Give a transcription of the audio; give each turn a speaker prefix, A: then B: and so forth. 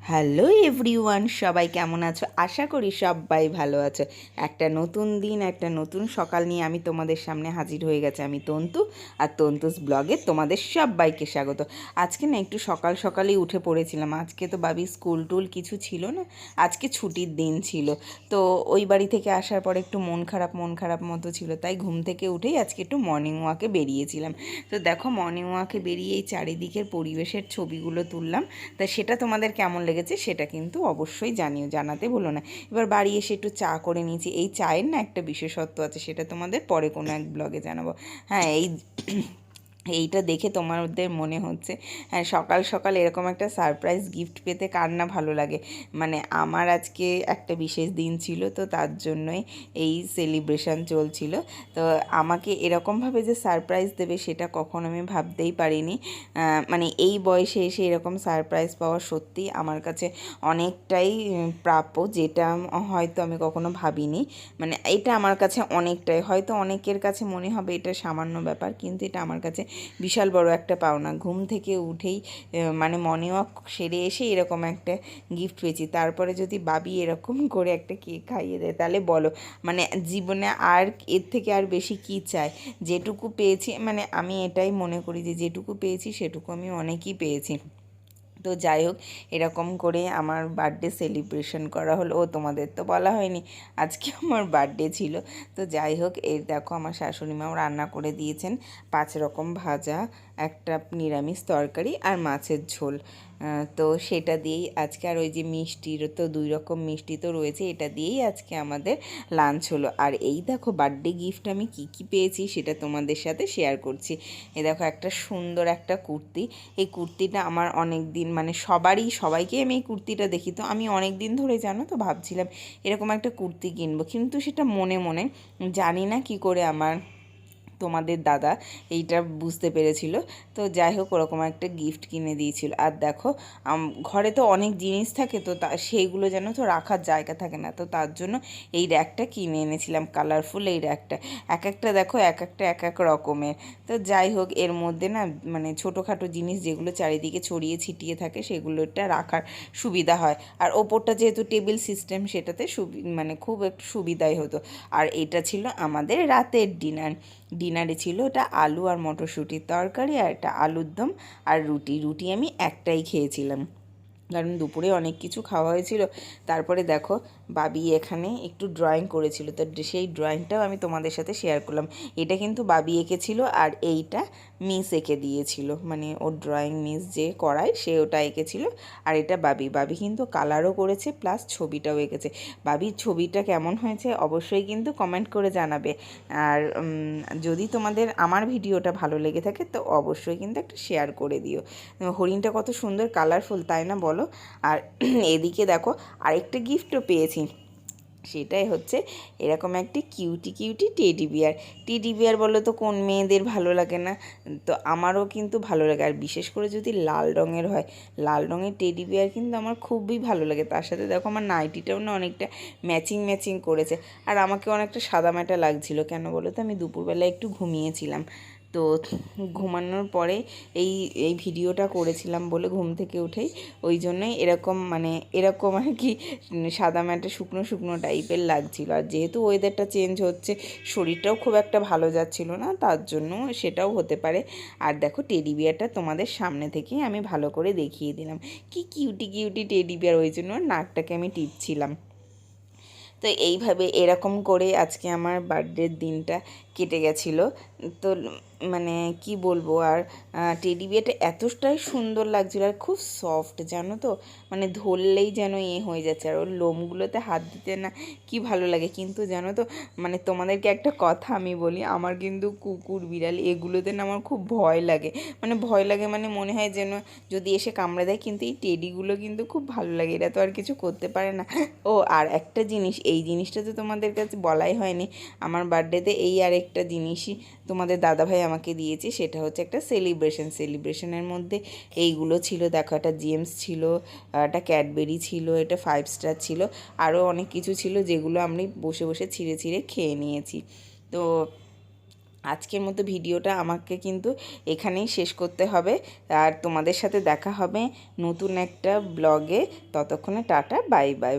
A: Hello everyone, সবাই কেমন আছো? আশা করি সবাই ভালো আছো। একটা নতুন দিন, একটা নতুন সকাল নিয়ে আমি তোমাদের সামনে হাজির হয়ে গেছে। আমি তন্তু, আর তন্তুস ব্লগে তোমাদের সবাইকে স্বাগত। আজকে না একটু সকাল সকালেই উঠে পড়েছিলাম। আজকে তো বাবি স্কুল টুল কিছু ছিল না, আজকে ছুটির দিন ছিল। তো ওই বাড়ি থেকে আসার পর একটু মন খারাপ মতো ছিল, তাই ঘুম থেকে উঠেই আজকে একটু মর্নিং ওয়াকে বেরিয়েছিলাম। তো দেখো, মর্নিং ওয়াকে বেরিয়ে এই চারিদিকের পরিবেশের ছবিগুলো তুললাম। তা সেটা তোমাদের কেমন লেগেছে সেটা কিন্তু অবশ্যই জানাতে ভুলো না। এবার বাড়ি এসে একটু চা করে নিয়েছি। এই চায়ের না একটা বিশেষত্ব আছে, সেটা তোমাদের পরে কোনো এক ব্লগে জানাবো। হ্যাঁ, এইটা দেখে তোমাদের মনে হচ্ছে, হ্যাঁ, সকাল সকাল এরকম একটা সারপ্রাইজ গিফট পেতে কার না ভালো লাগে। মানে আমার আজকে একটা বিশেষ দিন ছিল, তো তার জন্যই এই সেলিব্রেশন চলছিল। তো আমাকে এরকমভাবে যে সারপ্রাইজ দেবে সেটা কখনো আমি ভাবতেই পারিনি। মানে এই বয়সে এসে এরকম সারপ্রাইজ পাওয়া সত্যি আমার কাছে অনেকটাই প্রাপ্য, যেটা হয়তো আমি কখনো ভাবিনি। মানে এটা আমার কাছে অনেকটাই, হয়তো অনেকের কাছে মনে হবে এটা সামান্য ব্যাপার, কিন্তু এটা আমার কাছে বিশাল বড় একটা পাওনা। ঘুম থেকে উঠেই মানে মর্নিং ওয়াক সেরে এসে এরকম একটা গিফট পেয়েছি, তারপরে যদি বাবি এরকম করে একটা কেক খাইয়ে দেয়, তাহলে বলো মানে জীবনে আর এর থেকে আর বেশি কী চাই। যেটুকু পেয়েছি, মানে আমি এটাই মনে করি যে যেটুকু পেয়েছি সেটুকু আমি অনেকই পেয়েছি। তো যাই হোক, এরকম করে আমার বার্থডে সেলিব্রেশন করা হলো। ও তোমাদের তো বলা হয়নি, আজকে আমার বার্থডে ছিল। তো যাই হোক, এই দেখো আমার শাশুড়ি মাও রান্না করে দিয়েছেন 5 রকম ভাজা, একটা নিরামিষ তরকারি আর মাছের ঝোল। তো সেটা দিয়েই আজকে, আর ওই যে মিষ্টির তো 2 রকম মিষ্টি তো রয়েছে, এটা দিয়েই আজকে আমাদের লাঞ্চ হলো। আর এই দেখো বার্থডে গিফট আমি কি কি পেয়েছি সেটা তোমাদের সাথে শেয়ার করছি। এই দেখো একটা সুন্দর একটা কুর্তি। এই কুর্তিটা আমার অনেক দিন, মানে সবাইকে আমি এই কুর্তিটা দেখি, তো আমি অনেক দিন ধরে জানো তো ভাবছিলাম এরকম একটা কুর্তি কিনবো, কিন্তু সেটা মনে মনে জানি না কি করে আমার তোমাদের দাদা এইটা বুঝতে পেরেছিল। তো যাই হোক, ওরকম একটা গিফট কিনে দিয়েছিল। আর দেখো, ঘরে তো অনেক জিনিস থাকে, তো সেইগুলো যেন তো রাখার জায়গা থাকে না, তো তার জন্য এই র্যাকটা কিনে এনেছিলাম, কালারফুল এই র্যাকটা। এক একটা দেখো, এক একটা এক এক রকমের। তো যাই হোক, এর মধ্যে না মানে ছোটোখাটো জিনিস যেগুলো চারিদিকে ছড়িয়ে ছিটিয়ে থাকে সেগুলোটা রাখার সুবিধা হয়। আর ওপরটা যেহেতু টেবিল সিস্টেম, সেটাতে মানে খুব একটু সুবিধাই হতো। আর এটা ছিল আমাদের রাতের ডিনারে ছিল ওটা আলু আর মটরশুঁটির তরকারি, আর একটা আলুর দম আর রুটি আমি একটাই খেয়েছিলাম, কারণ দুপুরে অনেক কিছু খাওয়া হয়েছিল। তারপরে দেখো, বাবি এখানে একটু ড্রয়িং করেছিল, তো সেই ড্রয়িংটাও আমি তোমাদের সাথে শেয়ার করলাম। এটা কিন্তু বাবি এঁকেছিল, আর এইটা মিস এঁকে দিয়েছিল, মানে ওর ড্রয়িং মিস যে করায় সে ওটা এঁকেছিল। আর এটা বাবি কিন্তু কালারও করেছে, প্লাস ছবিটাও এঁকেছে। বাবির ছবিটা কেমন হয়েছে অবশ্যই কিন্তু কমেন্ট করে জানাবে। আর যদি তোমাদের আমার ভিডিওটা ভালো লেগে থাকে তো অবশ্যই কিন্তু একটা শেয়ার করে দিও। হরিণটা কত সুন্দর কালারফুল, তাই না বলো? আর এদিকে দেখো, আরেকটা গিফটও পেয়েছি। সেটাই হচ্ছে এরকম একটি কিউটি টেডি বিয়ার বলো তো কোন মেয়েদের ভালো লাগে না? তো আমারও কিন্তু ভালো লাগে, আর বিশেষ করে যদি লাল রঙের হয়, লাল রঙের টেডি বিয়ার কিন্তু আমার খুবই ভালো লাগে। তার সাথে দেখো আমার নাইটিটাও না অনেকটা ম্যাচিং করেছে, আর আমাকে অনেকটা সাদামাটা লাগছিল। কেন বলো তো, আমি দুপুরবেলা একটু ঘুমিয়েছিলাম। তো ঘুমানোর পরে এই এই ভিডিওটা করেছিলাম বলে ঘুম থেকে উঠেই, ওই জন্যই এরকম মানে এরকম আর কি সাদামাটা শুকনো টাইপের লাগছিল। আর যেহেতু ওয়েদারটা চেঞ্জ হচ্ছে, শরীরটাও খুব একটা ভালো যাচ্ছিল না, তার জন্য সেটাও হতে পারে। আর দেখো টেডি বিয়ারটা তোমাদের সামনে থেকেই আমি ভালো করে দেখিয়ে দিলাম, কি কিউটি টেডি বিয়ার, ওই জন্য নাকটাকে আমি টিপছিলাম। তো এইভাবে এরকম করে আজকে আমার বার্থডের দিনটা কেটে গেছিলো। তো মানে কি বলবো, আর টেডি বিয়ারটা এতটাই সুন্দর লাগছিলো, আর খুব সফট জানো তো, মানে ধরলেই যেন হয়ে যাচ্ছে, আর ওর লোমগুলোতে হাত দিতে না কি ভালো লাগে। কিন্তু জানো তো, মানে তোমাদেরকে একটা কথা আমি বলি, আমার কিন্তু কুকুর বিড়াল এগুলোতে না আমার খুব ভয় লাগে। মানে ভয় লাগে, মানে মনে হয় যেন যদি এসে কামড়ে দেয়, কিন্তু এই টেডিগুলো কিন্তু খুব ভালো লাগে, এরা তো আর কিছু করতে পারে না। ও আর একটা জিনিস, এই জিনিসটা তো তোমাদের কাছে বলাই হয়নি, আমার বার্থডেতে এই আর একটা জিনিসই তোমাদের দাদাভাই আমাকে দিয়েছে, সেটা হচ্ছে একটা সেলিব্রেশনের মধ্যে এইগুলো ছিল। দেখো, একটা জেমস ছিল, একটা ক্যাডবেরি ছিল, এটা 5 স্টার ছিল, আরও অনেক কিছু ছিল যেগুলো আমি বসে বসে ছিঁড়ে খেয়ে নিয়েছি। তো আজকের মতো ভিডিওটা আমাকে কিন্তু এখানেই শেষ করতে হবে। আর তোমাদের সাথে দেখা হবে নতুন একটা ব্লগে। ততক্ষণে টাটা, বাই বাই।